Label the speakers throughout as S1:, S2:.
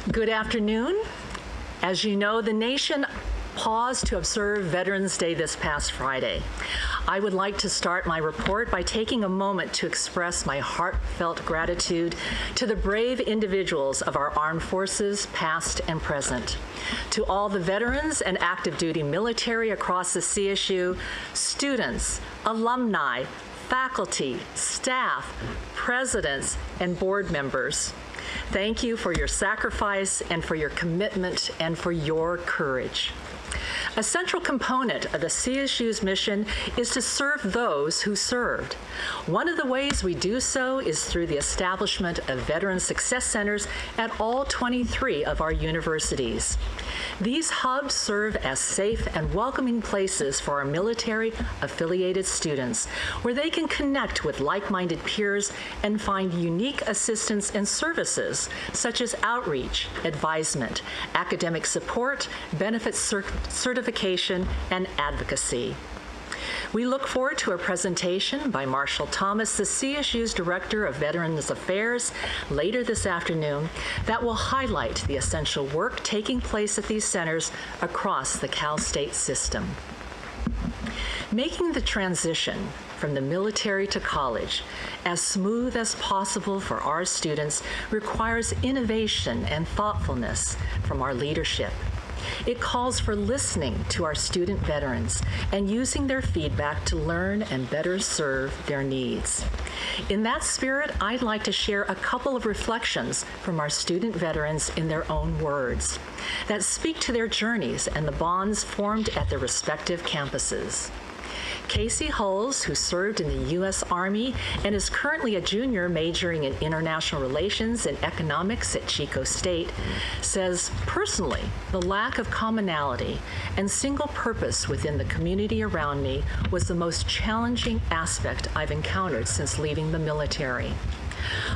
S1: Good afternoon. As you know, the nation paused to observe Veterans Day this past Friday. I would like to start my report by taking a moment to express my heartfelt gratitude to the brave individuals of our armed forces, past and present. To all the veterans and active duty military across the CSU, students, alumni, faculty, staff, presidents, and board members. Thank you for your sacrifice and for your commitment and for your courage. A central component of the CSU's mission is to serve those who served. One of the ways we do so is through the establishment of Veteran Success Centers at all 23 of our universities. These hubs serve as safe and welcoming places for our military-affiliated students, where they can connect with like-minded peers and find unique assistance and services, such as outreach, advisement, academic support, benefits certification, and advocacy. We look forward to a presentation by Marshall Thomas, the CSU's Director of Veterans Affairs, later this afternoon that will highlight the essential work taking place at these centers across the Cal State system. Making the transition from the military to college as smooth as possible for our students requires innovation and thoughtfulness from our leadership. It calls for listening to our student veterans and using their feedback to learn and better serve their needs. In that spirit, I'd like to share a couple of reflections from our student veterans in their own words that speak to their journeys and the bonds formed at their respective campuses. Casey Hulls, who served in the U.S. Army and is currently a junior majoring in international relations and economics at Chico State, says, personally, the lack of commonality and single purpose within the community around me was the most challenging aspect I've encountered since leaving the military.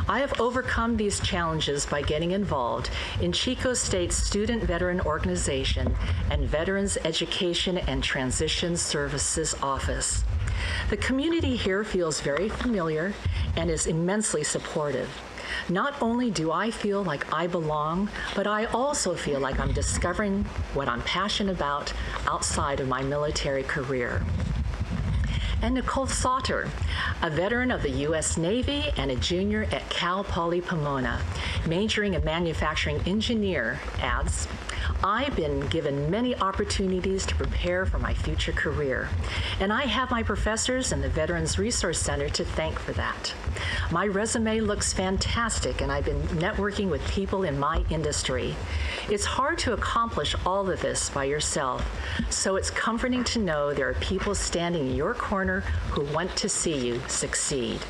S1: I have overcome these challenges by getting involved in Chico State's Student Veteran Organization and Veterans Education and Transition Services Office. The community here feels very familiar and is immensely supportive. Not only do I feel like I belong, but I also feel like I'm discovering what I'm passionate about outside of my military career. And Nicole Sauter, a veteran of the U.S. Navy and a junior at Cal Poly Pomona, majoring in manufacturing engineer, adds, I've been given many opportunities to prepare for my future career, and I have my professors and the Veterans Resource Center to thank for that. My resume looks fantastic, and I've been networking with people in my industry. It's hard to accomplish all of this by yourself, so it's comforting to know there are people standing in your corner who want to see you succeed.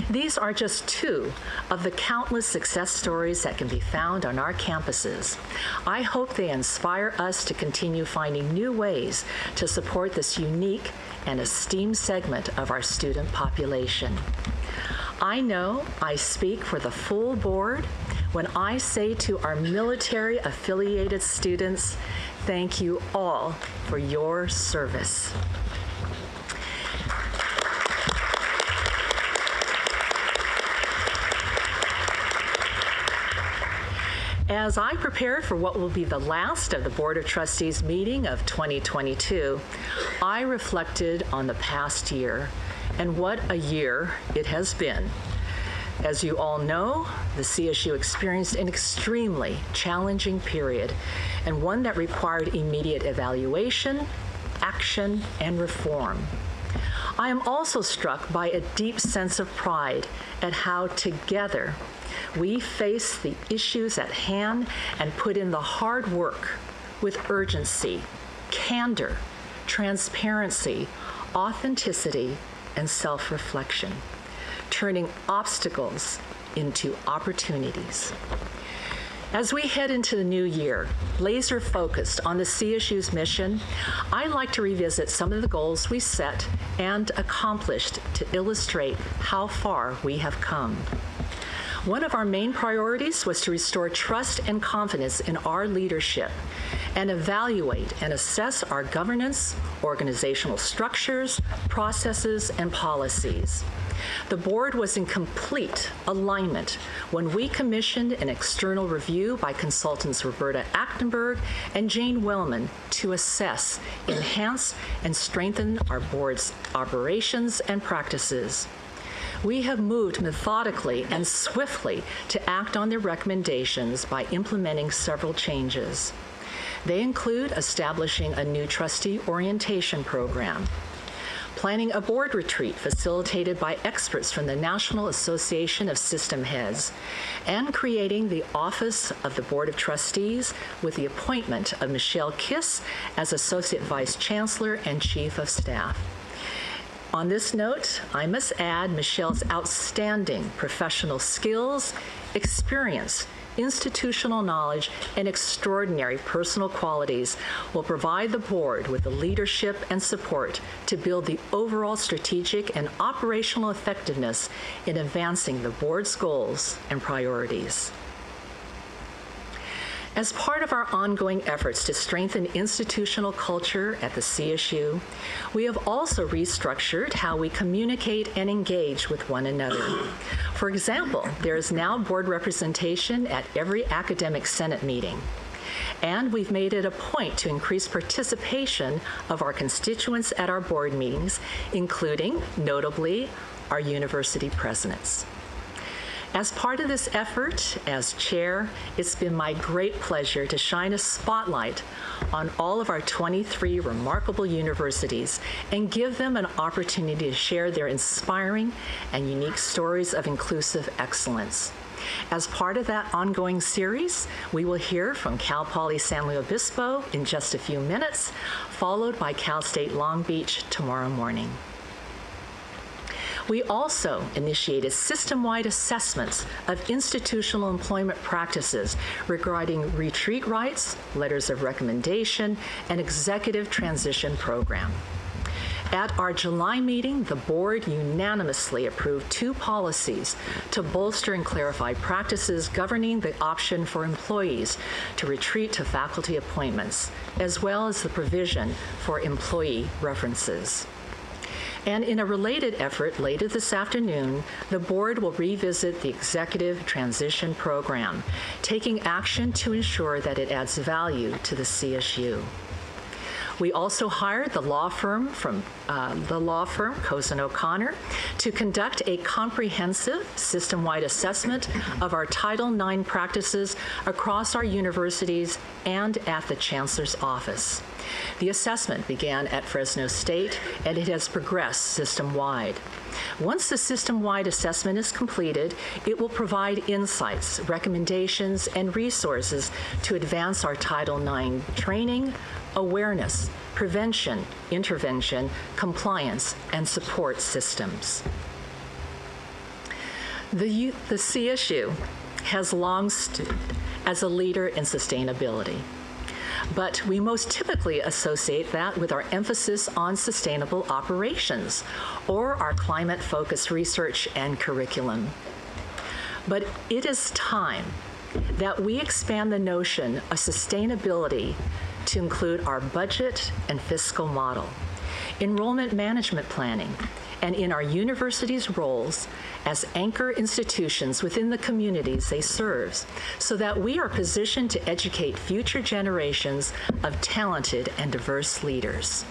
S1: These are just two of the countless success stories that can be found on our campuses. I hope they inspire us to continue finding new ways to support this unique and esteemed segment of our student population. I know I speak for the full board when I say to our military-affiliated students, thank you all for your service. As I prepared for what will be the last of the Board of Trustees meeting of 2022, I reflected on the past year and what a year it has been. As you all know, the CSU experienced an extremely challenging period and one that required immediate evaluation, action, and reform. I am also struck by a deep sense of pride at how together we face the issues at hand and put in the hard work with urgency, candor, transparency, authenticity, and self-reflection, turning obstacles into opportunities. As we head into the new year, laser focused on the CSU's mission, I'd like to revisit some of the goals we set and accomplished to illustrate how far we have come. One of our main priorities was to restore trust and confidence in our leadership and evaluate and assess our governance, organizational structures, processes, and policies. The board was in complete alignment when we commissioned an external review by consultants Roberta Achtenberg and Jane Wellman to assess, enhance, and strengthen our board's operations and practices. We have moved methodically and swiftly to act on their recommendations by implementing several changes. They include establishing a new trustee orientation program, planning a board retreat facilitated by experts from the National Association of System Heads, and creating the Office of the Board of Trustees with the appointment of Michelle Kiss as Associate Vice Chancellor and Chief of Staff. On this note, I must add Michelle's outstanding professional skills, experience, institutional knowledge, and extraordinary personal qualities will provide the board with the leadership and support to build the overall strategic and operational effectiveness in advancing the board's goals and priorities. As part of our ongoing efforts to strengthen institutional culture at the CSU, we have also restructured how we communicate and engage with one another. For example, there is now board representation at every academic senate meeting. And we've made it a point to increase participation of our constituents at our board meetings, including, notably, our university presidents. As part of this effort, as chair, it's been my great pleasure to shine a spotlight on all of our 23 remarkable universities and give them an opportunity to share their inspiring and unique stories of inclusive excellence. As part of that ongoing series, we will hear from Cal Poly San Luis Obispo in just a few minutes, followed by Cal State Long Beach tomorrow morning. We also initiated system-wide assessments of institutional employment practices regarding retreat rights, letters of recommendation, and executive transition program. At our July meeting, the board unanimously approved 2 policies to bolster and clarify practices governing the option for employees to retreat to faculty appointments, as well as the provision for employee references. And in a related effort later this afternoon, the board will revisit the Executive Transition Program, taking action to ensure that it adds value to the CSU. We also hired the law firm Cozen O'Connor to conduct a comprehensive system-wide assessment of our Title IX practices across our universities and at the Chancellor's office. The assessment began at Fresno State, and it has progressed system-wide. Once the system-wide assessment is completed, it will provide insights, recommendations, and resources to advance our Title IX training, awareness, prevention, intervention, compliance, and support systems. The CSU has long stood as a leader in sustainability, but we most typically associate that with our emphasis on sustainable operations or our climate-focused research and curriculum. But it is time that we expand the notion of sustainability to include our budget and fiscal model, enrollment management planning, and in our universities' roles as anchor institutions within the communities they serve, so that we are positioned to educate future generations of talented and diverse leaders.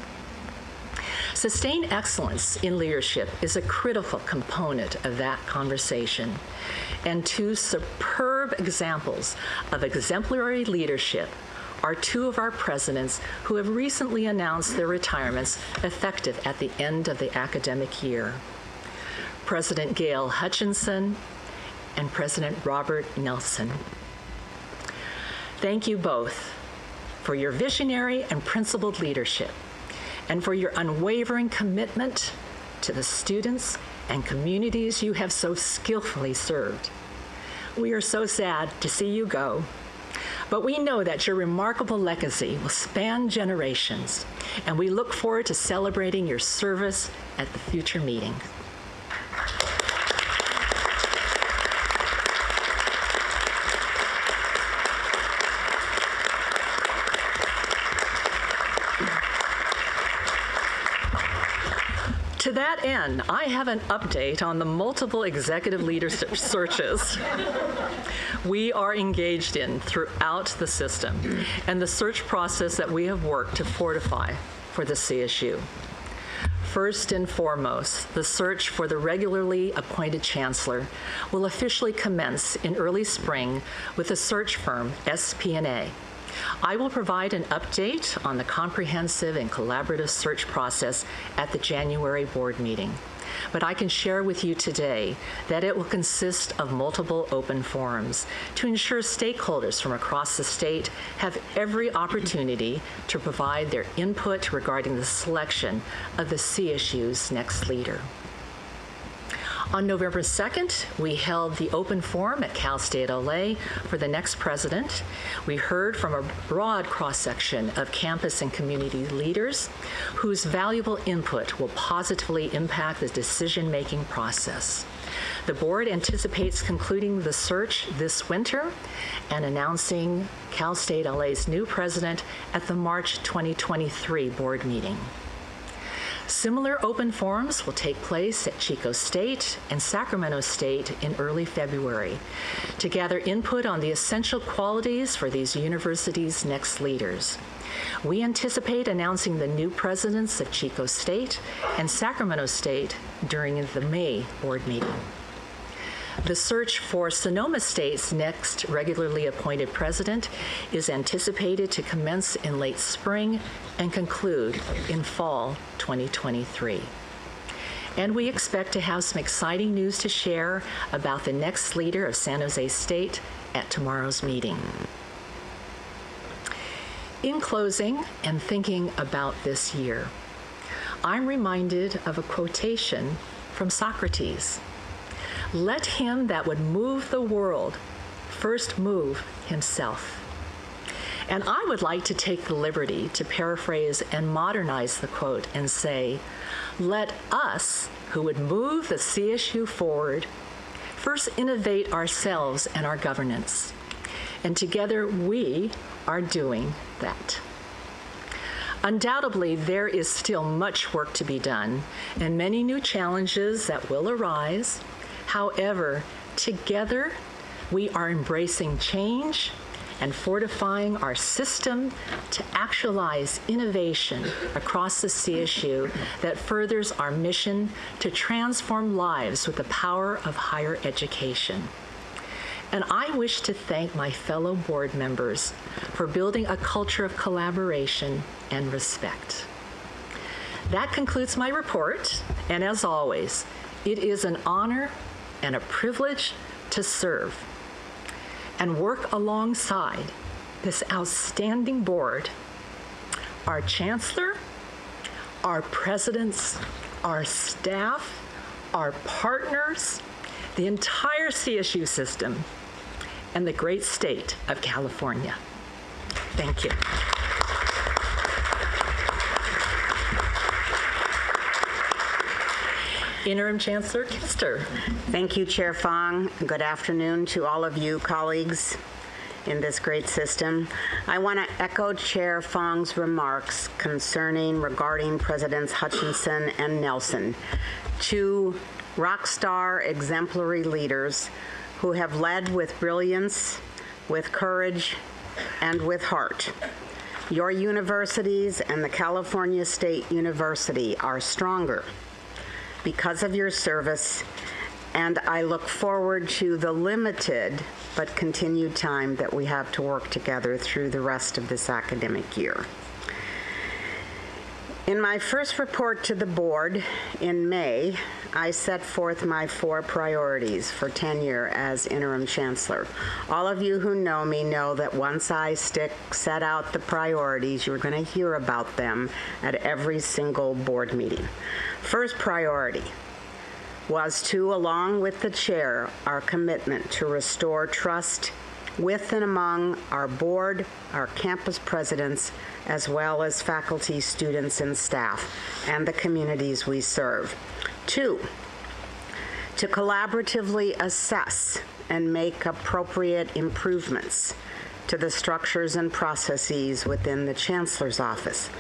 S1: Sustained excellence in leadership is a critical component of that conversation, and 2 superb examples of exemplary leadership are 2 of our presidents who have recently announced their retirements effective at the end of the academic year. President Gail Hutchinson and President Robert Nelson. Thank you both for your visionary and principled leadership and for your unwavering commitment to the students and communities you have so skillfully served. We are so sad to see you go, but we know that your remarkable legacy will span generations, and we look forward to celebrating your service at the future meeting. To that end, I have an update on the multiple executive leadership searches we are engaged in throughout the system and the search process that we have worked to fortify for the CSU. First and foremost, the search for the regularly appointed chancellor will officially commence in early spring with the search firm SP&A. I will provide an update on the comprehensive and collaborative search process at the January board meeting. But I can share with you today that it will consist of multiple open forums to ensure stakeholders from across the state have every opportunity to provide their input regarding the selection of the CSU's next leader. On November 2nd, we held the open forum at Cal State LA for the next president. We heard from a broad cross-section of campus and community leaders whose valuable input will positively impact the decision-making process. The board anticipates concluding the search this winter and announcing Cal State LA's new president at the March 2023 board meeting. Similar open forums will take place at Chico State and Sacramento State in early February to gather input on the essential qualities for these universities' next leaders. We anticipate announcing the new presidents of Chico State and Sacramento State during the May board meeting. The search for Sonoma State's next regularly appointed president is anticipated to commence in late spring and conclude in fall 2023. And we expect to have some exciting news to share about the next leader of San Jose State at tomorrow's meeting. In closing and thinking about this year, I'm reminded of a quotation from Socrates. Let him that would move the world first move himself. And I would like to take the liberty to paraphrase and modernize the quote and say, let us, who would move the CSU forward, first innovate ourselves and our governance. And together we are doing that. Undoubtedly, there is still much work to be done and many new challenges that will arise. However, together, we are embracing change and fortifying our system to actualize innovation across the CSU that furthers our mission to transform lives with the power of higher education. And I wish to thank my fellow board members for building a culture of collaboration and respect. That concludes my report, and as always, it is an honor and a privilege to serve and work alongside this outstanding board, our chancellor, our presidents, our staff, our partners, the entire CSU system, and the great state of California. Thank you. Interim Chancellor Kister.
S2: Thank you, Chair Fong. Good afternoon to all of you colleagues in this great system. I want to echo Chair Fong's remarks regarding Presidents Hutchinson and Nelson, two rock star exemplary leaders who have led with brilliance, with courage, and with heart. Your universities and the California State University are stronger because of your service, and I look forward to the limited but continued time that we have to work together through the rest of this academic year. In my first report to the board in May, I set forth my 4 priorities for tenure as interim chancellor. All of you who know me know that once I set out the priorities, you're going to hear about them at every single board meeting. First priority was to, along with the chair, our commitment to restore trust with and among our board, our campus presidents, as well as faculty, students, and staff, and the communities we serve. 2, to collaboratively assess and make appropriate improvements to the structures and processes within the Chancellor's office,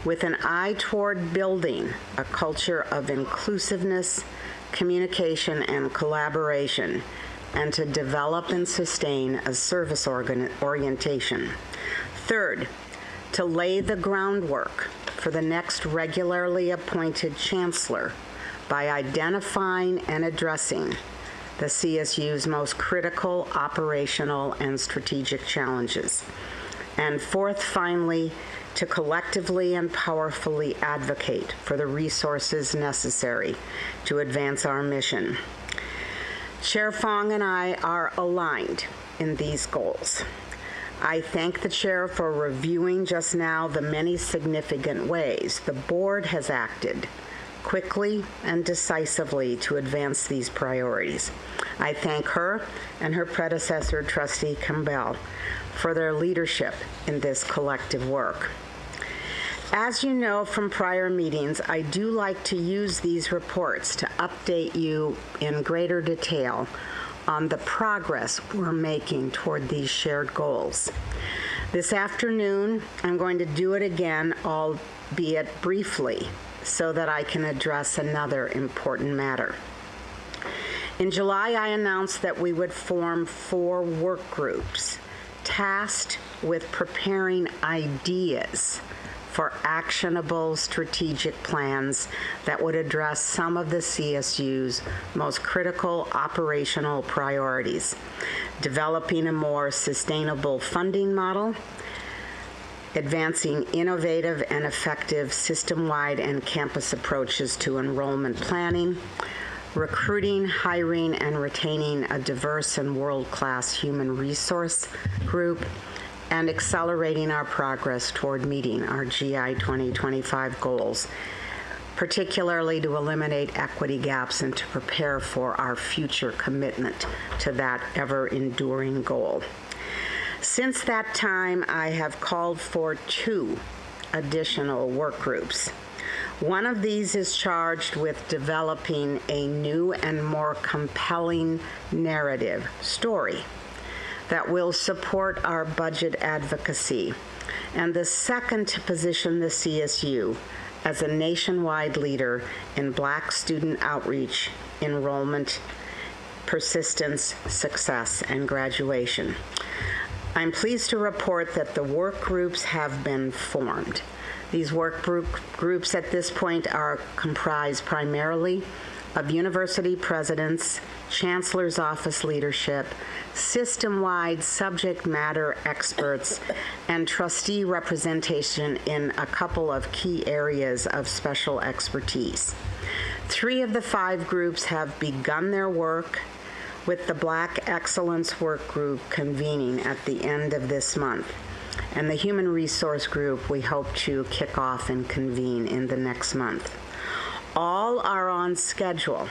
S2: with an eye toward building a culture of inclusiveness, communication, and collaboration, and to develop and sustain a service orientation. Third, to lay the groundwork for the next regularly appointed chancellor by identifying and addressing the CSU's most critical operational and strategic challenges. And fourth, finally, to collectively and powerfully advocate for the resources necessary to advance our mission. Chair Fong and I are aligned in these goals. I thank the chair for reviewing just now the many significant ways the board has acted quickly and decisively to advance these priorities. I thank her and her predecessor, Trustee Campbell, for their leadership in this collective work. As you know from prior meetings, I do like to use these reports to update you in greater detail on the progress we're making toward these shared goals. This afternoon, I'm going to do it again, albeit briefly, so that I can address another important matter. In July, I announced that we would form 4 work groups tasked with preparing ideas for actionable strategic plans that would address some of the CSU's most critical operational priorities, developing a more sustainable funding model, advancing innovative and effective system-wide and campus approaches to enrollment planning, recruiting, hiring, and retaining a diverse and world-class human resource group, and accelerating our progress toward meeting our GI 2025 goals, particularly to eliminate equity gaps and to prepare for our future commitment to that ever-enduring goal. Since that time, I have called for 2 additional work groups. One of these is charged with developing a new and more compelling narrative story that will support our budget advocacy, and the second to position the CSU as a nationwide leader in Black student outreach, enrollment, persistence, success, and graduation. I'm pleased to report that the work groups have been formed. These work groups at this point are comprised primarily of university presidents, chancellor's office leadership, system-wide subject matter experts, and trustee representation in a couple of key areas of special expertise. 3 of the 5 groups have begun their work, with the Black Excellence Work Group convening at the end of this month. And the Human Resource Group we hope to kick off and convene in the next month. All are on schedule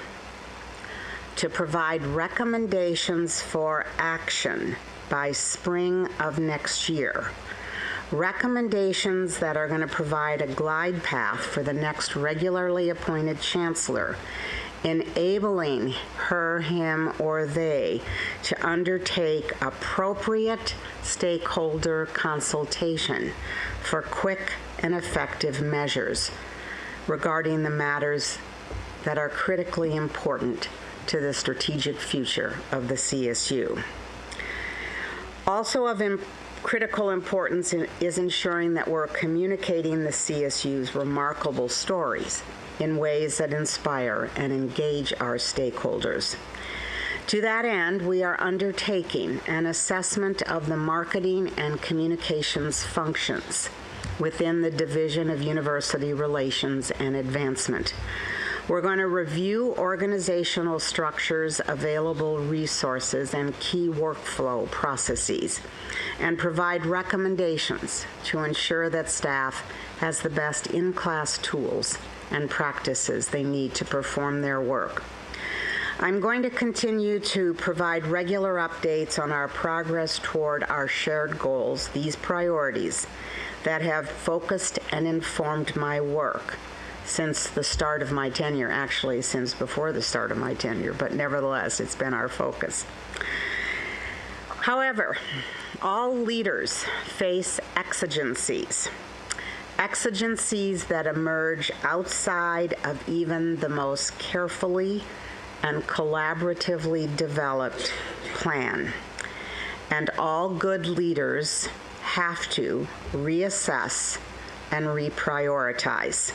S2: to provide recommendations for action by spring of next year. Recommendations that are going to provide a glide path for the next regularly appointed chancellor, enabling her, him, or they to undertake appropriate stakeholder consultation for quick and effective measures regarding the matters that are critically important to the strategic future of the CSU. Also of critical importance is ensuring that we're communicating the CSU's remarkable stories in ways that inspire and engage our stakeholders. To that end, we are undertaking an assessment of the marketing and communications functions within the Division of University Relations and Advancement. We're going to review organizational structures, available resources, and key workflow processes, and provide recommendations to ensure that staff has the best in-class tools and practices they need to perform their work. I'm going to continue to provide regular updates on our progress toward our shared goals, these priorities that have focused and informed my work since the start of my tenure, actually since before the start of my tenure, but nevertheless, it's been our focus. However, All leaders face exigencies that emerge outside of even the most carefully and collaboratively developed plan. And all good leaders have to reassess and reprioritize.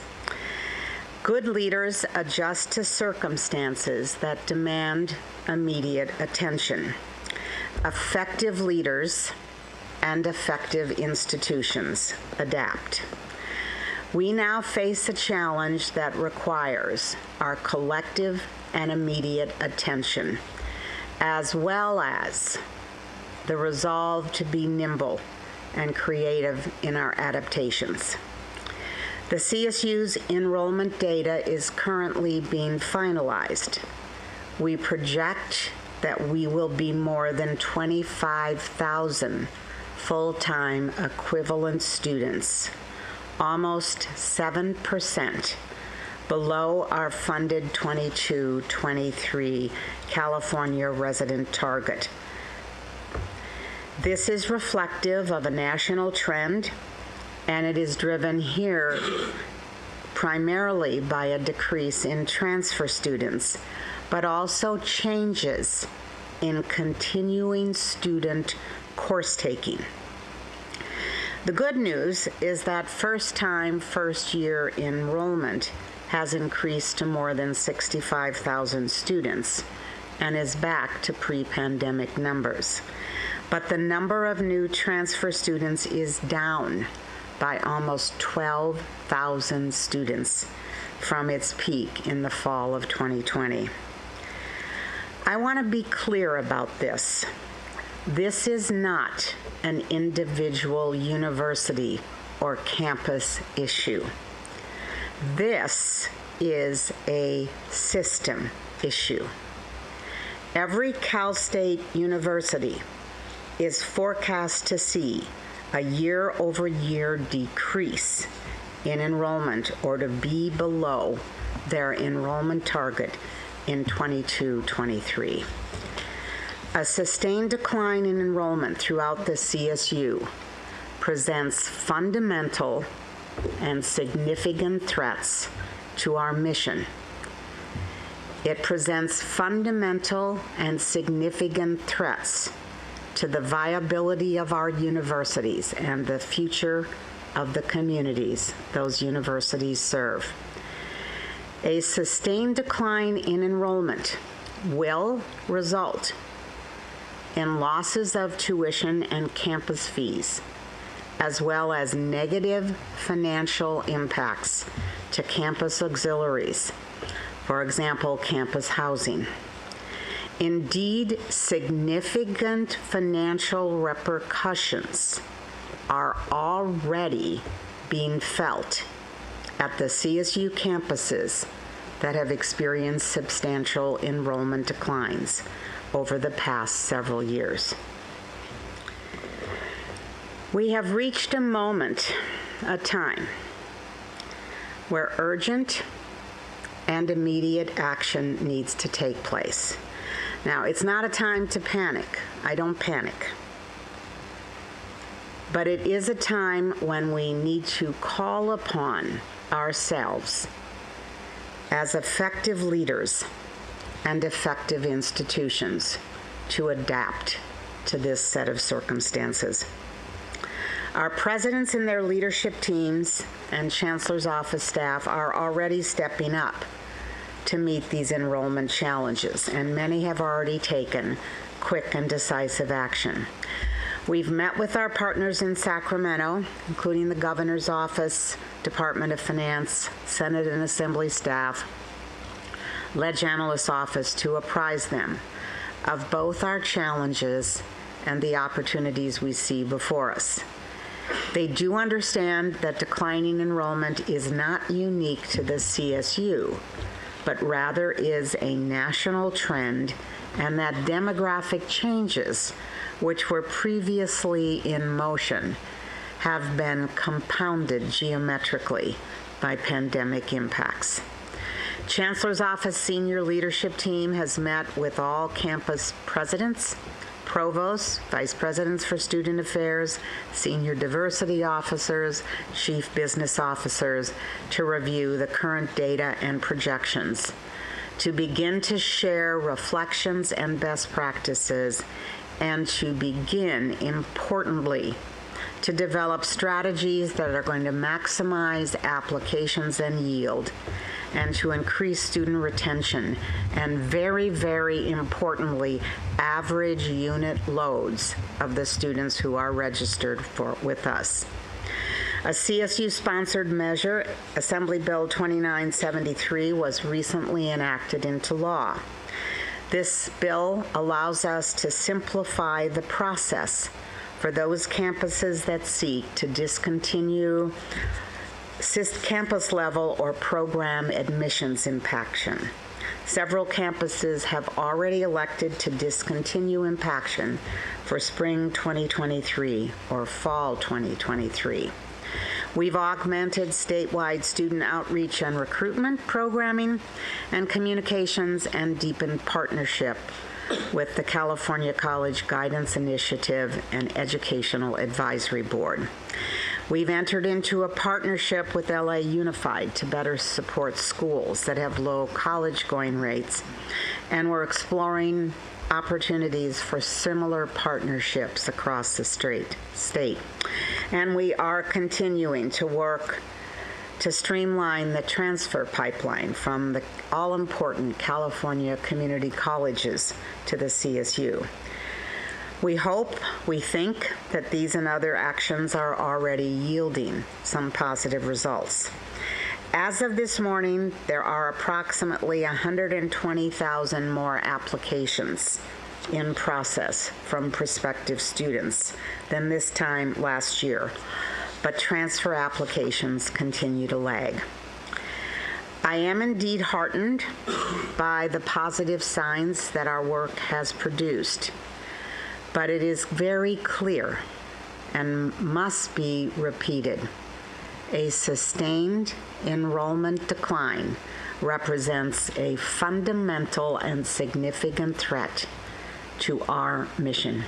S2: Good leaders adjust to circumstances that demand immediate attention. Effective leaders and effective institutions adapt. We now face a challenge that requires our collective and immediate attention, as well as the resolve to be nimble and creative in our adaptations. The CSU's enrollment data is currently being finalized. We project that we will be more than 25,000 full-time equivalent students, almost 7% below our funded 22-23 California resident target. This is reflective of a national trend, and it is driven here primarily by a decrease in transfer students, but also changes in continuing student course taking. The good news is that first-time, first-year enrollment has increased to more than 65,000 students and is back to pre-pandemic numbers. But the number of new transfer students is down by almost 12,000 students from its peak in the fall of 2020. I want to be clear about this. This is not an individual university or campus issue. This is a system issue. Every Cal State University is forecast to see a year-over-year decrease in enrollment or to be below their enrollment target in 22-23. A sustained decline in enrollment throughout the CSU presents fundamental and significant threats to our mission. It presents fundamental and significant threats to the viability of our universities and the future of the communities those universities serve. A sustained decline in enrollment will result in losses of tuition and campus fees, as well as negative financial impacts to campus auxiliaries, for example, campus housing. Indeed, significant financial repercussions are already being felt at the CSU campuses that have experienced substantial enrollment declines over the past several years. We have reached a moment, a time, where urgent and immediate action needs to take place. Now, it's not a time to panic. I don't panic. But it is a time when we need to call upon ourselves as effective leaders and effective institutions to adapt to this set of circumstances. Our presidents and their leadership teams and Chancellor's Office staff are already stepping up to meet these enrollment challenges, and many have already taken quick and decisive action. We've met with our partners in Sacramento, including the Governor's Office, Department of Finance, Senate and Assembly staff, Ledge Analyst's Office, to apprise them of both our challenges and the opportunities we see before us. They do understand that declining enrollment is not unique to the CSU, but rather is a national trend, and that demographic changes, which were previously in motion, have been compounded geometrically by pandemic impacts. Chancellor's Office senior leadership team has met with all campus presidents, provosts, vice presidents for student affairs, senior diversity officers, chief business officers to review the current data and projections, to begin to share reflections and best practices, and to begin, importantly, to develop strategies that are going to maximize applications and yield, and to increase student retention, and very, very importantly, average unit loads of the students who are registered with us. A CSU-sponsored measure, Assembly Bill 2973, was recently enacted into law. This bill allows us to simplify the process for those campuses that seek to discontinue campus level or program admissions impaction. Several campuses have already elected to discontinue impaction for spring 2023 or fall 2023. We've augmented statewide student outreach and recruitment programming and communications and deepened partnership with the California College Guidance Initiative and Educational Advisory Board. We've entered into a partnership with LA Unified to better support schools that have low college-going rates, and we're exploring opportunities for similar partnerships across the state. And we are continuing to work to streamline the transfer pipeline from the all-important California community colleges to the CSU. We think that these and other actions are already yielding some positive results. As of this morning, there are approximately 120,000 more applications in process from prospective students than this time last year, but transfer applications continue to lag. I am indeed heartened by the positive signs that our work has produced, but it is very clear and must be repeated. A sustained enrollment decline represents a fundamental and significant threat to our mission.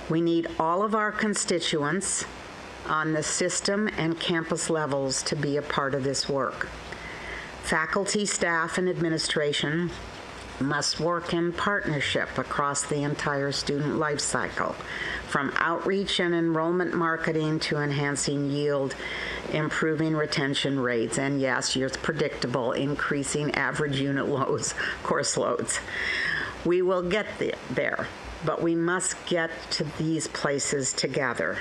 S2: We need all of our constituents on the system and campus levels to be a part of this work. Faculty, staff, and administration must work in partnership across the entire student life cycle, from outreach and enrollment marketing to enhancing yield, improving retention rates, and yes, it's predictable, increasing average unit loads, course loads. We will get there, but we must get to these places together.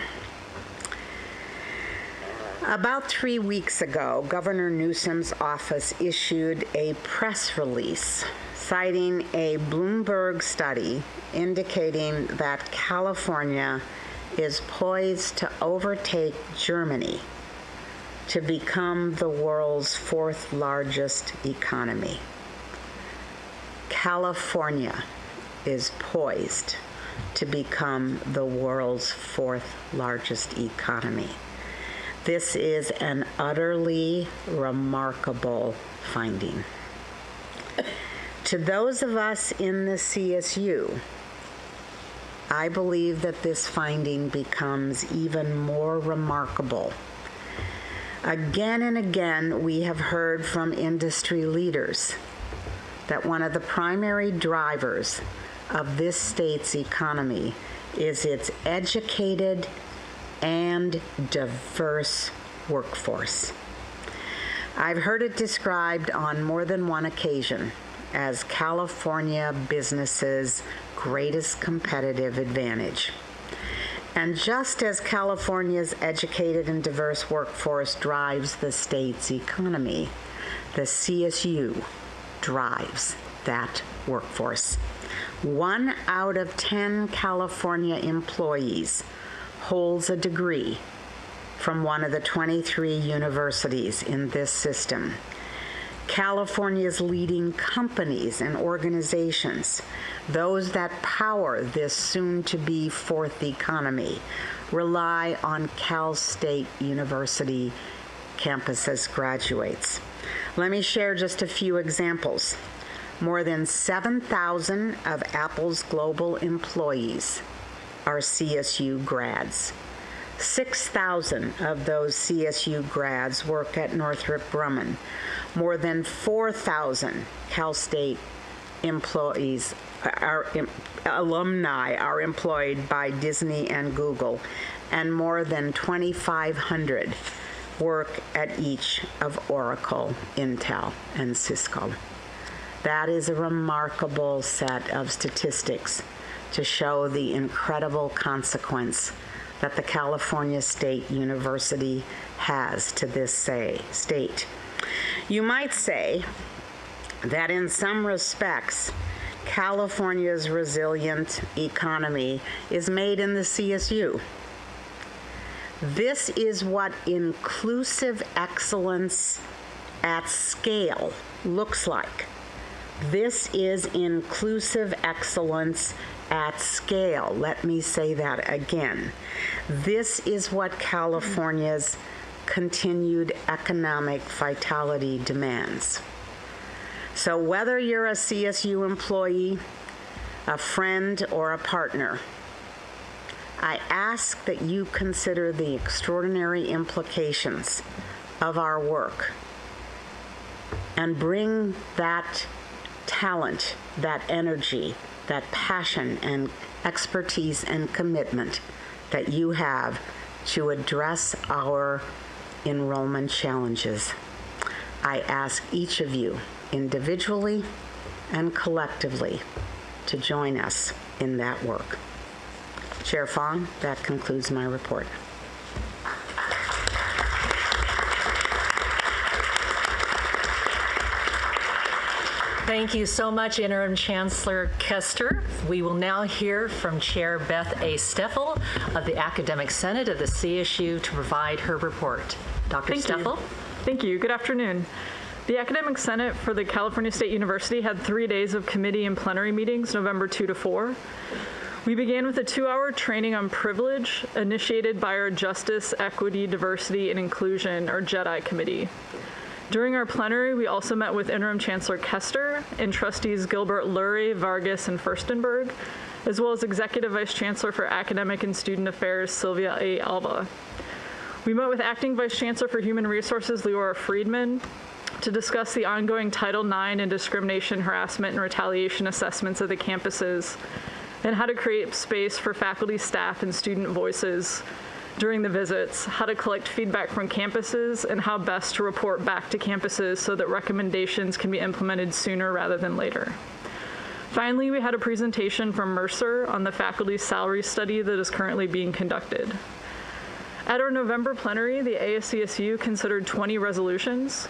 S2: About 3 weeks ago, Governor Newsom's office issued a press release citing a Bloomberg study indicating that California is poised to overtake Germany to become the world's 4th largest economy. California is poised to become the world's 4th largest economy. This is an utterly remarkable finding. To those of us in the CSU, I believe that this finding becomes even more remarkable. Again and again, we have heard from industry leaders that one of the primary drivers of this state's economy is its educated and diverse workforce. I've heard it described on more than one occasion as California businesses' greatest competitive advantage. And just as California's educated and diverse workforce drives the state's economy, the CSU drives that workforce. 1 out of 10 California employees holds a degree from one of the 23 universities in this system. California's leading companies and organizations, those that power this soon-to-be 4th economy, rely on Cal State University campuses graduates. Let me share just a few examples. More than 7,000 of Apple's global employees are CSU grads. 6,000 of those CSU grads work at Northrop Grumman. More than 4,000 Cal State employees, alumni are employed by Disney and Google, and more than 2,500 work at each of Oracle, Intel, and Cisco. That is a remarkable set of statistics to show the incredible consequence that the California State University has to this state. You might say that in some respects, California's resilient economy is made in the CSU. This is what inclusive excellence at scale looks like. This is inclusive excellence at scale. Let me say that again. This is what California's continued economic vitality demands. So whether you're a CSU employee, a friend, or a partner, I ask that you consider the extraordinary implications of our work and bring that talent, that energy, that passion and expertise and commitment that you have to address our enrollment challenges. I ask each of you individually and collectively to join us in that work. Chair Fong, that concludes my report.
S1: Thank you so much, Interim Chancellor Kester. We will now hear from Chair Beth A. Steffel of the Academic Senate of the CSU to provide her report. Dr. Steffel?
S3: Thank you. Good afternoon. The Academic Senate for the California State University had 3 days of committee and plenary meetings, November 2 to 4. We began with a 2-hour training on privilege initiated by our Justice, Equity, Diversity, and Inclusion, or JEDI committee. During our plenary, we also met with Interim Chancellor Kester and trustees Gilbert Lurie, Vargas, and Furstenberg, as well as Executive Vice Chancellor for Academic and Student Affairs, Sylvia A. Alba. We met with Acting Vice Chancellor for Human Resources, Leora Friedman, to discuss the ongoing Title IX and discrimination, harassment, and retaliation assessments of the campuses, and how to create space for faculty, staff, and student voices during the visits, how to collect feedback from campuses, and how best to report back to campuses so that recommendations can be implemented sooner rather than later. Finally, we had a presentation from Mercer on the faculty salary study that is currently being conducted. At our November plenary, the ASCSU considered 20 resolutions,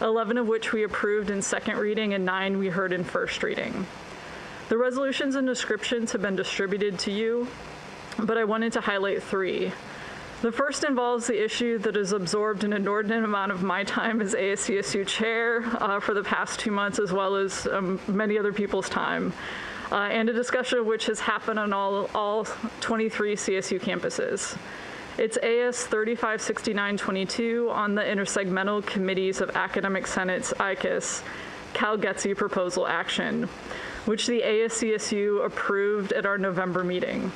S3: 11 of which we approved in second reading and 9 we heard in first reading. The resolutions and descriptions have been distributed to you, but I wanted to highlight 3. The first involves the issue that has absorbed an inordinate amount of my time as ASCSU chair for the past 2 months, as well as many other people's time, and a discussion of which has happened on all 23 CSU campuses. It's AS 356922 on the Intersegmental Committees of Academic Senate's ICUS Cal-GETC proposal action, which the ASCSU approved at our November meeting.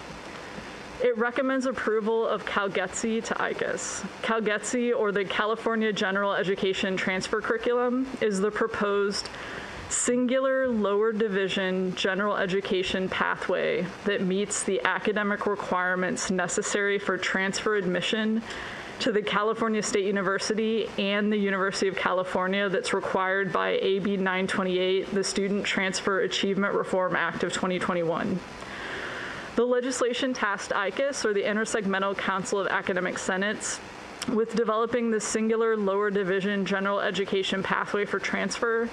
S3: It recommends approval of Cal-GETC to ICUS. Cal-GETC, or the California General Education Transfer Curriculum, is the proposed singular lower division general education pathway that meets the academic requirements necessary for transfer admission to the California State University and the University of California that's required by AB 928, the Student Transfer Achievement Reform Act of 2021. The legislation tasked ICUS, or the Intersegmental Council of Academic Senates, with developing the singular lower division general education pathway for transfer,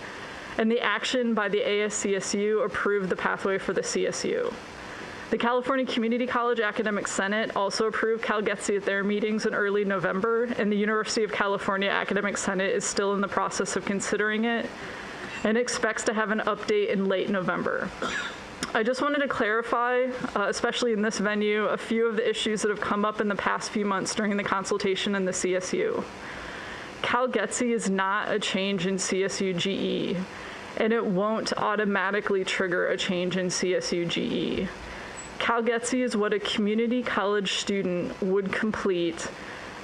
S3: and the action by the ASCSU approved the pathway for the CSU. The California Community College Academic Senate also approved Cal-GETC at their meetings in early November, and the University of California Academic Senate is still in the process of considering it and expects to have an update in late November. I just wanted to clarify, especially in this venue, a few of the issues that have come up in the past few months during the consultation in the CSU. Cal-GETC is not a change in CSU GE. and it won't automatically trigger a change in CSU GE. CalGETC is what a community college student would complete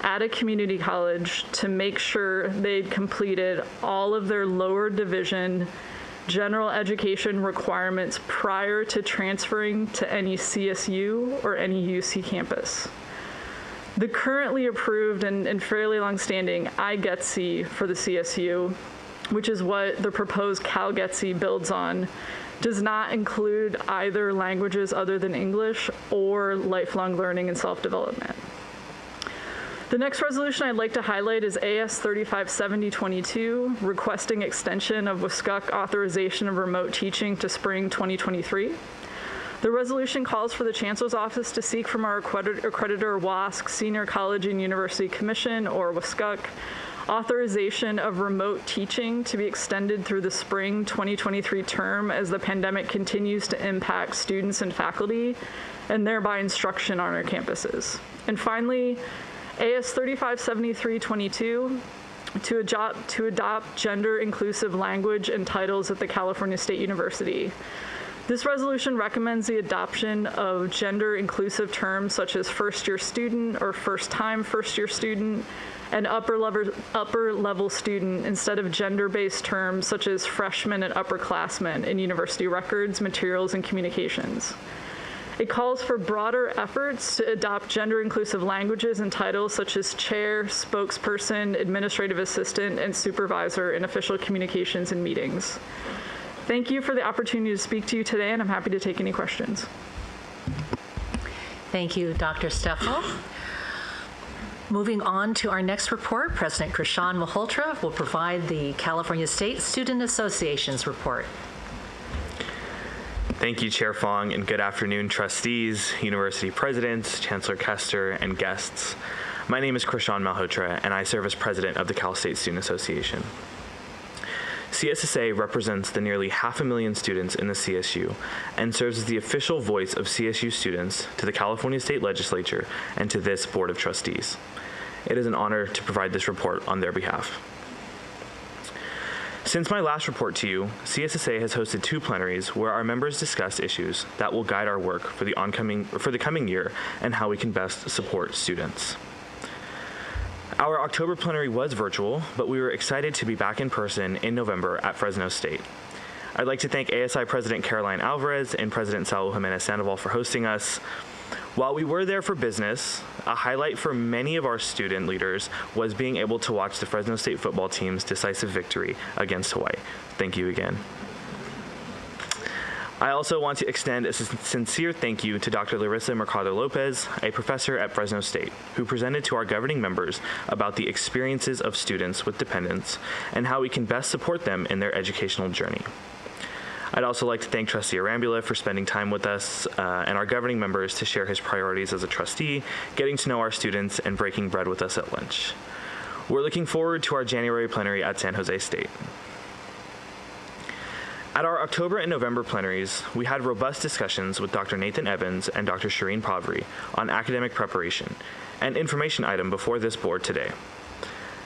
S3: at a community college to make sure they'd completed all of their lower division general education requirements prior to transferring to any CSU or any UC campus. The currently approved and fairly long-standing iGETC for the CSU, which is what the proposed CalGETC builds on, does not include either languages other than English or lifelong learning and self-development. The next resolution I'd like to highlight is AS 357022, requesting extension of WSCUC authorization of remote teaching to spring 2023. The resolution calls for the Chancellor's Office to seek from our accreditor WASC, Senior College and University Commission, or WSCUC, authorization of remote teaching to be extended through the spring 2023 term as the pandemic continues to impact students and faculty, and thereby instruction on our campuses. And finally, AS 357322, to adopt gender-inclusive language and titles at the California State University. This resolution recommends the adoption of gender-inclusive terms such as first-year student or first-time first-year student and upper-level student instead of gender-based terms such as freshman and upperclassmen in university records, materials, and communications. It calls for broader efforts to adopt gender-inclusive languages and titles such as chair, spokesperson, administrative assistant, and supervisor in official communications and meetings. Thank you for the opportunity to speak to you today, and I'm happy to take any questions.
S1: Thank you, Dr. Steffel. Moving on to our next report, President Krishan Malhotra will provide the California State Student Association's report.
S4: Thank you, Chair Fong, and good afternoon, trustees, university presidents, Chancellor Kester, and guests. My name is Krishan Malhotra, and I serve as president of the Cal State Student Association. CSSA represents the nearly 500,000 students in the CSU and serves as the official voice of CSU students to the California State Legislature and to this Board of Trustees. It is an honor to provide this report on their behalf. Since my last report to you, CSSA has hosted 2 plenaries where our members discussed issues that will guide our work for the coming year and how we can best support students. Our October plenary was virtual, but we were excited to be back in person in November at Fresno State. I'd like to thank ASI President Caroline Alvarez and President Saul Jimenez Sandoval for hosting us. While we were there for business, a highlight for many of our student leaders was being able to watch the Fresno State football team's decisive victory against Hawaii. Thank you again. I also want to extend a sincere thank you to Dr. Larissa Mercado Lopez, a professor at Fresno State, who presented to our governing members about the experiences of students with dependents and how we can best support them in their educational journey. I'd also like to thank Trustee Arambula for spending time with us and our governing members to share his priorities as a trustee, getting to know our students, and breaking bread with us at lunch. We're looking forward to our January plenary at San Jose State. At our October and November plenaries, we had robust discussions with Dr. Nathan Evans and Dr. Shireen Pavri on academic preparation, an information item before this board today.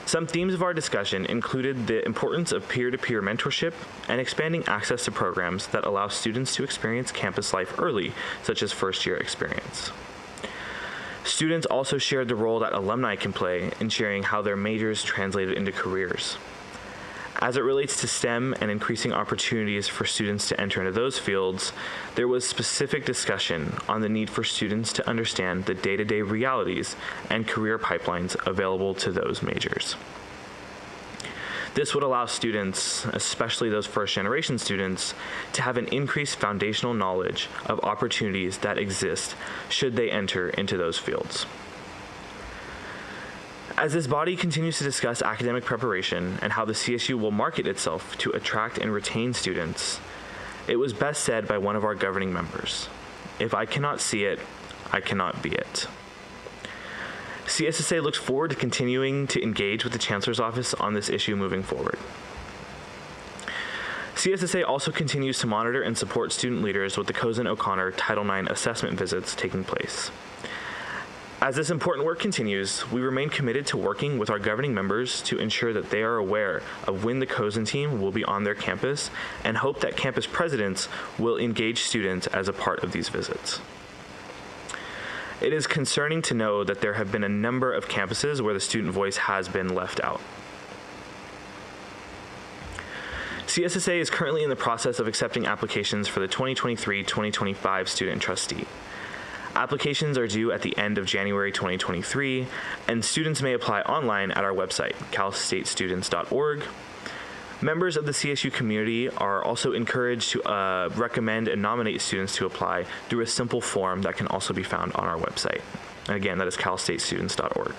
S4: Some themes of our discussion included the importance of peer-to-peer mentorship and expanding access to programs that allow students to experience campus life early, such as first-year experience. Students also shared the role that alumni can play in sharing how their majors translated into careers. As it relates to STEM and increasing opportunities for students to enter into those fields, there was specific discussion on the need for students to understand the day-to-day realities and career pipelines available to those majors. This would allow students, especially those first-generation students, to have an increased foundational knowledge of opportunities that exist should they enter into those fields. As this body continues to discuss academic preparation and how the CSU will market itself to attract and retain students, it was best said by one of our governing members, "If I cannot see it, I cannot be it." CSSA looks forward to continuing to engage with the Chancellor's Office on this issue moving forward. CSSA also continues to monitor and support student leaders with the Cozen O'Connor Title IX assessment visits taking place. As this important work continues, we remain committed to working with our governing members to ensure that they are aware of when the Cozen team will be on their campus and hope that campus presidents will engage students as a part of these visits. It is concerning to know that there have been a number of campuses where the student voice has been left out. CSSA is currently in the process of accepting applications for the 2023-2025 student trustee. Applications are due at the end of January 2023, and students may apply online at our website, calstatestudents.org. Members of the CSU community are also encouraged to recommend and nominate students to apply through a simple form that can also be found on our website. And again, that is calstatestudents.org.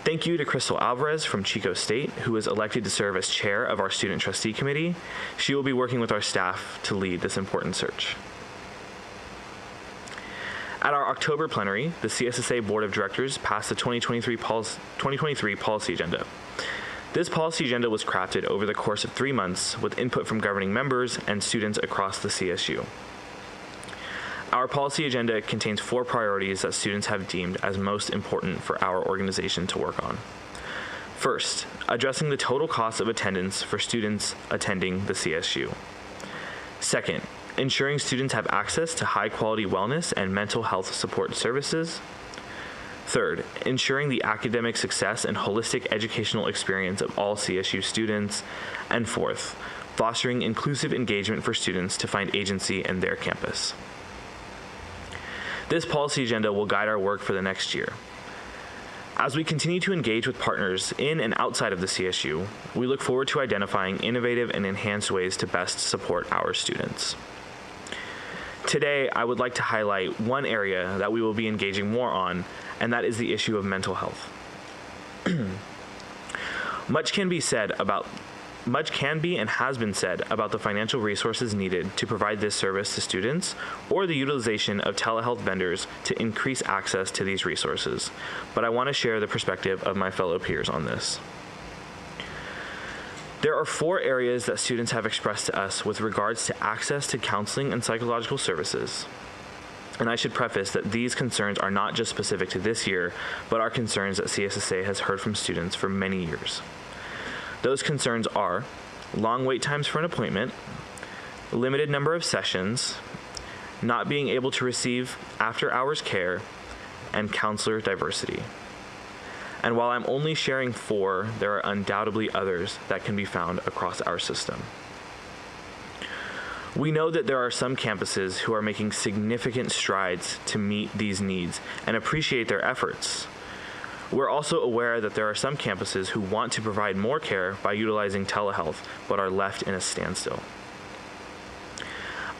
S4: Thank you to Crystal Alvarez from Chico State, who was elected to serve as chair of our Student Trustee Committee. She will be working with our staff to lead this important search. At our October plenary, the CSSA Board of Directors passed the 2023 policy agenda. This policy agenda was crafted over the course of 3 months with input from governing members and students across the CSU. Our policy agenda contains 4 priorities that students have deemed as most important for our organization to work on. First, addressing the total cost of attendance for students attending the CSU. Second, ensuring students have access to high-quality wellness and mental health support services. Third, ensuring the academic success and holistic educational experience of all CSU students. And fourth, fostering inclusive engagement for students to find agency in their campus. This policy agenda will guide our work for the next year. As we continue to engage with partners in and outside of the CSU, we look forward to identifying innovative and enhanced ways to best support our students. Today, I would like to highlight one area that we will be engaging more on, and that is the issue of mental health. Much can be and has been said about the financial resources needed to provide this service to students or the utilization of telehealth vendors to increase access to these resources, but I want to share the perspective of my fellow peers on this. There are 4 areas that students have expressed to us with regards to access to counseling and psychological services. And I should preface that these concerns are not just specific to this year, but are concerns that CSSA has heard from students for many years. Those concerns are long wait times for an appointment, limited number of sessions, not being able to receive after-hours care, and counselor diversity. And while I'm only sharing 4, there are undoubtedly others that can be found across our system. We know that there are some campuses who are making significant strides to meet these needs and appreciate their efforts. We're also aware that there are some campuses who want to provide more care by utilizing telehealth, but are left in a standstill.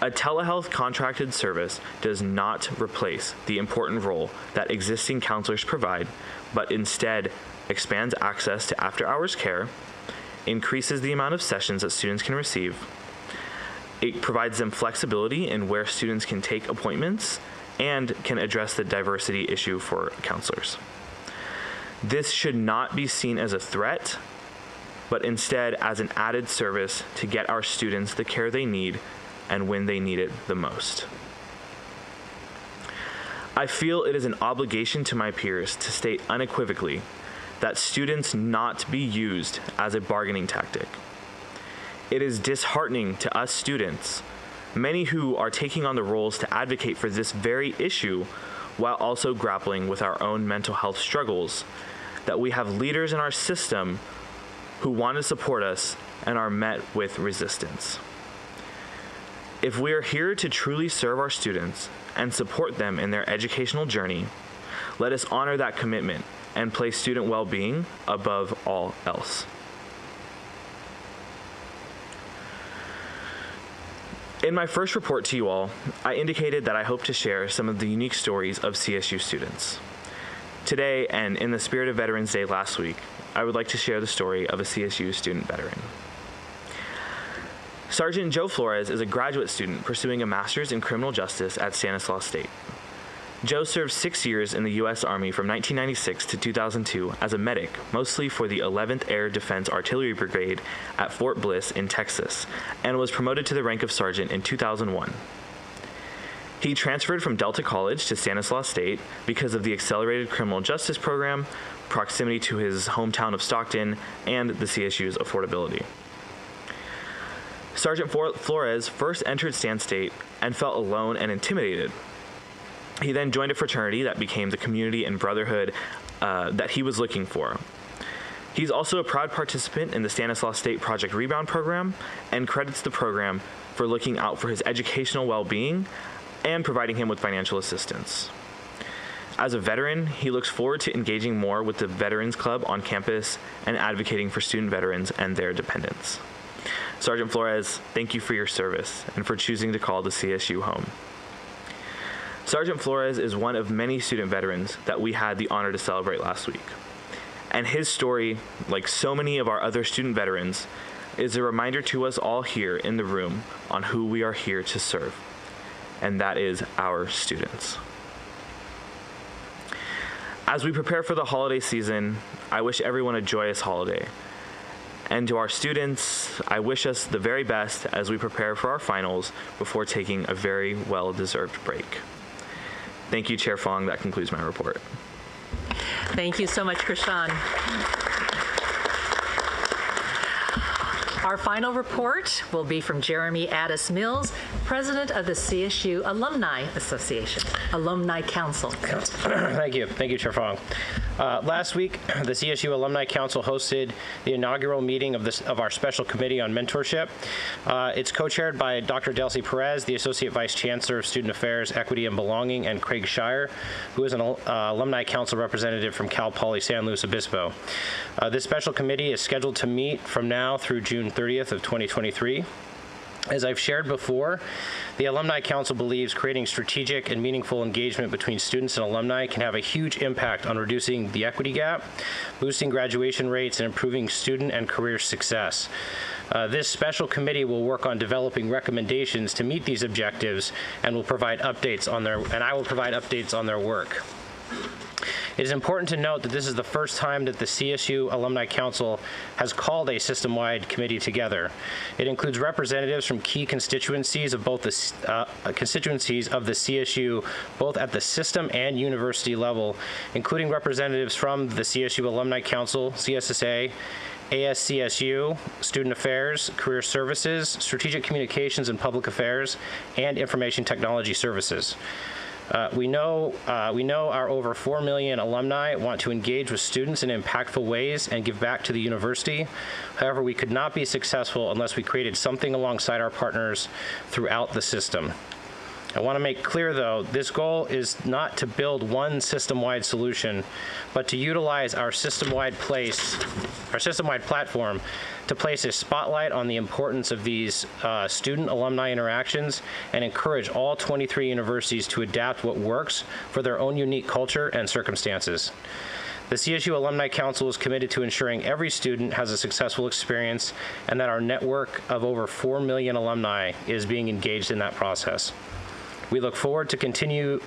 S4: A telehealth contracted service does not replace the important role that existing counselors provide, but instead expands access to after-hours care, increases the amount of sessions that students can receive. It provides them flexibility in where students can take appointments and can address the diversity issue for counselors. This should not be seen as a threat, but instead as an added service to get our students the care they need and when they need it the most. I feel it is an obligation to my peers to state unequivocally that students not be used as a bargaining tactic. It is disheartening to us students, many who are taking on the roles to advocate for this very issue while also grappling with our own mental health struggles, that we have leaders in our system who want to support us and are met with resistance. If we are here to truly serve our students and support them in their educational journey, let us honor that commitment and place student well-being above all else. In my first report to you all, I indicated that I hope to share some of the unique stories of CSU students. Today, and in the spirit of Veterans Day last week, I would like to share the story of a CSU student veteran. Sergeant Joe Flores is a graduate student pursuing a master's in criminal justice at Stanislaus State. Joe served 6 years in the U.S. Army from 1996 to 2002 as a medic, mostly for the 11th Air Defense Artillery Brigade at Fort Bliss in Texas, and was promoted to the rank of sergeant in 2001. He transferred from Delta College to Stanislaus State because of the Accelerated Criminal Justice Program, proximity to his hometown of Stockton, and the CSU's affordability. Sergeant Flores first entered Stan State and felt alone and intimidated. He then joined a fraternity that became the community and brotherhood that he was looking for. He's also a proud participant in the Stanislaus State Project Rebound program and credits the program for looking out for his educational well-being and providing him with financial assistance. As a veteran, he looks forward to engaging more with the Veterans Club on campus and advocating for student veterans and their dependents. Sergeant Flores, thank you for your service and for choosing to call the CSU home. Sergeant Flores is one of many student veterans that we had the honor to celebrate last week. And his story, like so many of our other student veterans, is a reminder to us all here in the room on who we are here to serve, and that is our students. As we prepare for the holiday season, I wish everyone a joyous holiday. And to our students, I wish us the very best as we prepare for our finals before taking a very well-deserved break. Thank you, Chair Fong. That concludes my report.
S1: Thank you so much, Krishan. Our final report will be from Jeremy Addis Mills, President of the CSU Alumni Association, Alumni Council.
S5: Thank you. Thank you, Chair Fong. Last week, the CSU Alumni Council hosted the inaugural meeting of our special committee on mentorship. It's co-chaired by Dr. Delcy Perez, the Associate Vice Chancellor of Student Affairs, Equity, and Belonging, and Craig Shire, who is an Alumni Council representative from Cal Poly San Luis Obispo. This special committee is scheduled to meet from now through June 30th of 2023. As I've shared before, the Alumni Council believes creating strategic and meaningful engagement between students and alumni can have a huge impact on reducing the equity gap, boosting graduation rates, and improving student and career success. This special committee will work on developing recommendations to meet these objectives and will provide updates on I will provide updates on their work. It is important to note that this is the first time that the CSU Alumni Council has called a system-wide committee together. It includes representatives from key constituencies of both the CSU, both at the system and university level, including representatives from the CSU Alumni Council, CSSA, ASCSU, Student Affairs, Career Services, Strategic Communications and Public Affairs, and Information Technology Services. We know our over 4 million alumni want to engage with students in impactful ways and give back to the university. However, we could not be successful unless we created something alongside our partners throughout the system. I want to make clear, though, this goal is not to build one system-wide solution, but to utilize our system-wide platform to place a spotlight on the importance of these student-alumni interactions and encourage all 23 universities to adapt what works for their own unique culture and circumstances. The CSU Alumni Council is committed to ensuring every student has a successful experience and that our network of over 4 million alumni is being engaged in that process. We look forward to continued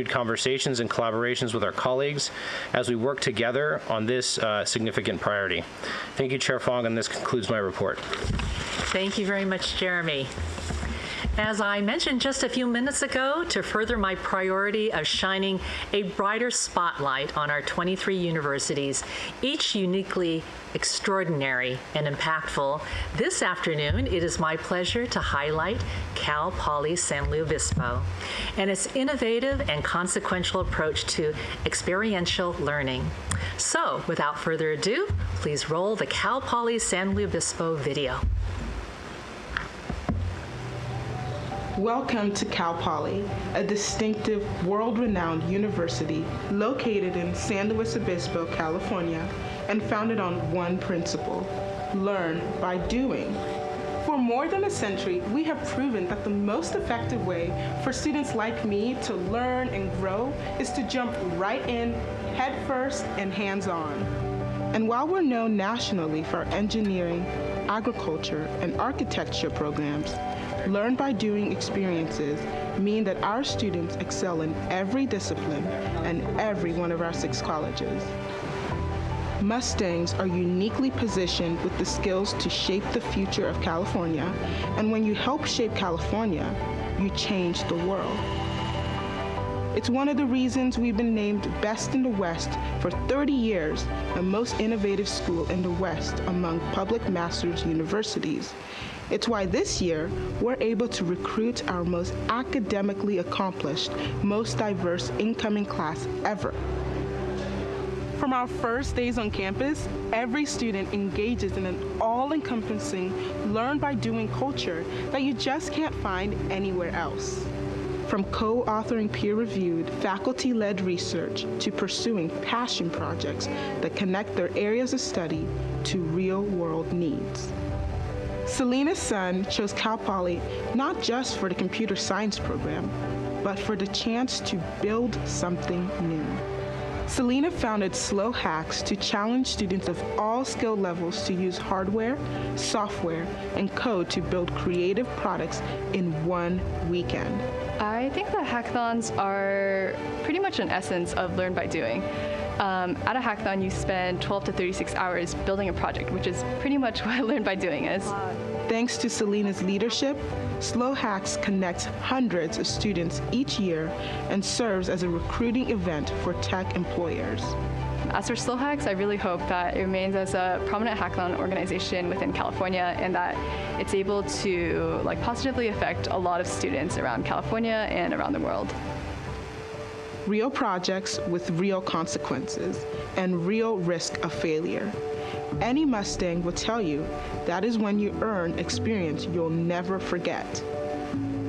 S5: conversations and collaborations with our colleagues as we work together on this significant priority. Thank you, Chair Fong, and this concludes my report.
S1: Thank you very much, Jeremy. As I mentioned just a few minutes ago, to further my priority of shining a brighter spotlight on our 23 universities, each uniquely extraordinary and impactful, this afternoon it is my pleasure to highlight Cal Poly San Luis Obispo and its innovative and consequential approach to experiential learning. So, without further ado, please roll the Cal Poly San Luis Obispo video.
S6: Welcome to Cal Poly, a distinctive, world-renowned university located in San Luis Obispo, California, and founded on one principle: learn by doing. For more than a century, we have proven that the most effective way for students like me to learn and grow is to jump right in, head first, and hands-on. And while we're known nationally for our engineering, agriculture, and architecture programs, Learn by Doing experiences mean that our students excel in every discipline and every one of our 6 colleges. Mustangs are uniquely positioned with the skills to shape the future of California, and when you help shape California, you change the world. It's one of the reasons we've been named Best in the West for 30 years and most innovative school in the West among public master's universities. It's why this year we're able to recruit our most academically accomplished, most diverse incoming class ever.
S7: From our first days on campus, every student engages in an all-encompassing learn-by-doing culture that you just can't find anywhere else. From co-authoring peer-reviewed, faculty-led research to pursuing passion projects that connect their areas of study to real-world needs. Selena's son chose Cal Poly not just for the computer science program, but for the chance to build something new. Selena founded Slow Hacks to challenge students of all skill levels to use hardware, software, and code to build creative products in one weekend.
S8: I think that hackathons are pretty much an essence of learn by doing. At a hackathon, you spend 12 to 36 hours building a project, which is pretty much what learn by doing is.
S6: Thanks to Selena's leadership, Slow Hacks connects hundreds of students each year and serves as a recruiting event for tech employers.
S8: As for Slow Hacks, I really hope that it remains as a prominent hackathon organization within California and that it's able to positively affect a lot of students around California and around the world.
S6: Real projects with real consequences and real risk of failure. Any Mustang will tell you that is when you earn experience you'll never forget.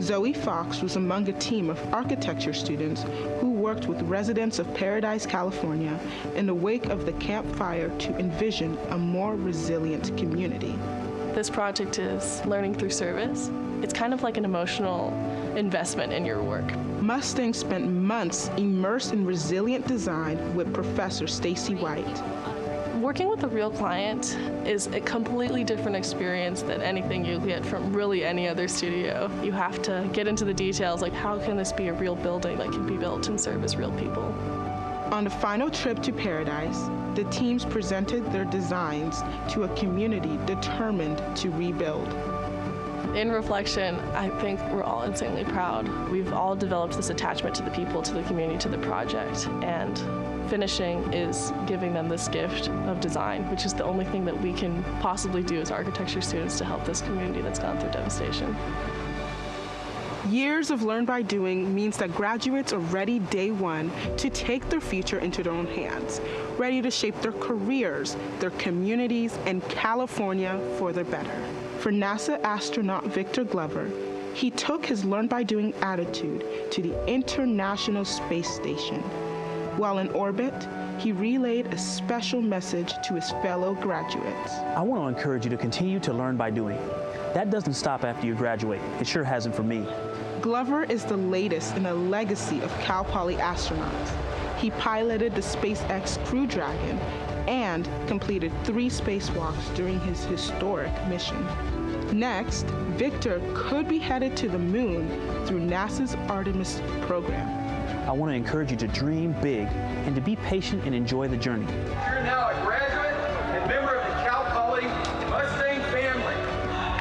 S6: Zoe Fox was among a team of architecture students who worked with residents of Paradise, California in the wake of the Camp Fire to envision a more resilient community.
S9: This project is learning through service. It's kind of like an emotional investment in your work.
S6: Mustang spent months immersed in resilient design with Professor Stacy White.
S9: Working with a real client is a completely different experience than anything you get from really any other studio. You have to get into the details, like how can this be a real building that can be built and serve as real people.
S6: On the final trip to Paradise, the teams presented their designs to a community determined to rebuild.
S9: In reflection, I think we're all insanely proud. We've all developed this attachment to the people, to the community, to the project, and finishing is giving them this gift of design, which is the only thing that we can possibly do as architecture students to help this community that's gone through devastation.
S6: Years of learn by doing means that graduates are ready day one to take their future into their own hands, ready to shape their careers, their communities, and California for the better. For NASA astronaut Victor Glover, he took his learn by doing attitude to the International Space Station. While in orbit, he relayed a special message to his fellow graduates.
S10: I want to encourage you to continue to learn by doing. That doesn't stop after you graduate. It sure hasn't for me.
S6: Glover is the latest in a legacy of Cal Poly astronauts. He piloted the SpaceX Crew Dragon and completed 3 spacewalks during his historic mission. Next, Victor could be headed to the moon through NASA's Artemis program.
S10: I want to encourage you to dream big and to be patient and enjoy the journey.
S11: You're now a graduate and member of the Cal Poly Mustang family.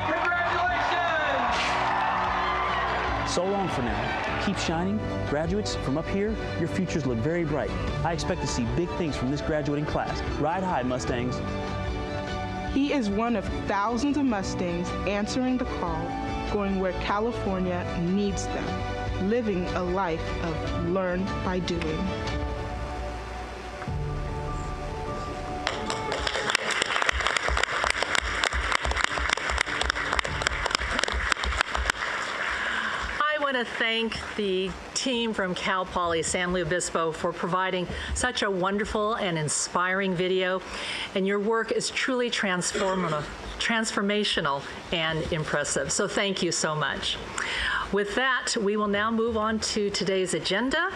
S11: Congratulations!
S10: So long for now. Keep shining. Graduates, from up here, your futures look very bright. I expect to see big things from this graduating class. Ride high, Mustangs.
S6: He is one of thousands of Mustangs answering the call, going where California needs them, living a life of learn by doing.
S1: I want to thank the team from Cal Poly San Luis Obispo for providing such a wonderful and inspiring video, and your work is truly transformational and impressive. So thank you so much. With that, we will now move on to today's agenda.